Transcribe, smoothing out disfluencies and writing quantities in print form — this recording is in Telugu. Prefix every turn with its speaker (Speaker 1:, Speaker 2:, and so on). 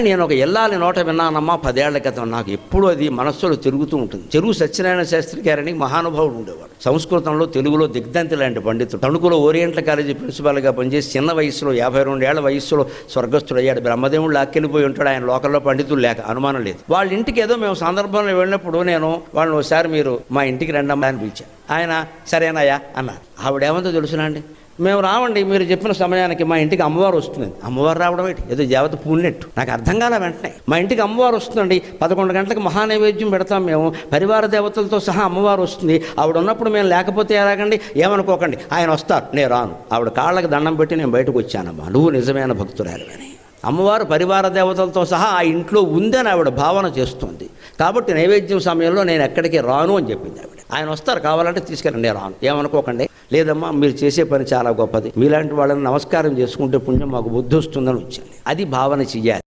Speaker 1: నేను ఒక ఎల్లాలి నోట విన్నానమ్మా 10 ఏళ్ల క్రితం. నాకు ఎప్పుడూ అది మనస్సులో తిరుగుతూ ఉంటుంది. చెరువు సత్యనారాయణ శాస్త్రి గారని మహానుభావుడు ఉండేవాడు. సంస్కృతంలో తెలుగులో దిగ్ధంతి లాంటి పండితుడు. తణుకులో ఓరియంటల్ కాలేజీ ప్రిన్సిపాల్గా పనిచేసి చిన్న వయసులో 52 ఏళ్ల వయస్సులో స్వర్గస్థుడయ్యాడు. బ్రహ్మదేవుడు లాక్కెళ్ళిపోయి ఉంటాడు. ఆయన లోకల్లో పండితులు లేక అనుమానం లేదు. వాళ్ళ ఇంటికి ఏదో మేము సందర్భంలో వెళ్ళినప్పుడు నేను వాళ్ళని ఒకసారి మీరు మా ఇంటికి రండమ్మా అని పిలిచాను. ఆయన సరేనాయా అన్నారు. ఆవిడేమంతో తెలుసునా అండి, మేము రావండి, మీరు చెప్పిన సమయానికి మా ఇంటికి అమ్మవారు వస్తుంది. అమ్మవారు రావడం ఏంటి, ఏదో దేవత పూన్నట్టు. నాకు అర్థం కాల. వెంటనే మా ఇంటికి అమ్మవారు వస్తుందండి, 11 గంటలకు మహానైవేద్యం పెడతాం మేము, పరివార దేవతలతో సహా అమ్మవారు వస్తుంది. ఆవిడ ఉన్నప్పుడు మేము లేకపోతే ఎలాగండి, ఏమనుకోకండి, ఆయన వస్తారు, నేను రాను. ఆవిడ కాళ్ళకి దండం పెట్టి నేను బయటకు వచ్చానమ్మా, నువ్వు నిజమైన భక్తురాలివని. అమ్మవారు పరివార దేవతలతో సహా ఆ ఇంట్లో ఉందని ఆవిడ భావన చేస్తుంది. కాబట్టి నైవేద్యం సమయంలో నేను ఎక్కడికి రాను అని చెప్పింది ఆవిడ. ఆయన వస్తారు, కావాలంటే తీసుకెళ్ళండి, నేను రాను, ఏమనుకోకండి. లేదమ్మా, మీరు చేసే పని చాలా గొప్పది, మీలాంటి వాళ్ళని నమస్కారం చేసుకుంటే పుణ్యం మాకు బుద్ధి వస్తుందని వచ్చాను. అది భావన చెయ్యాలి.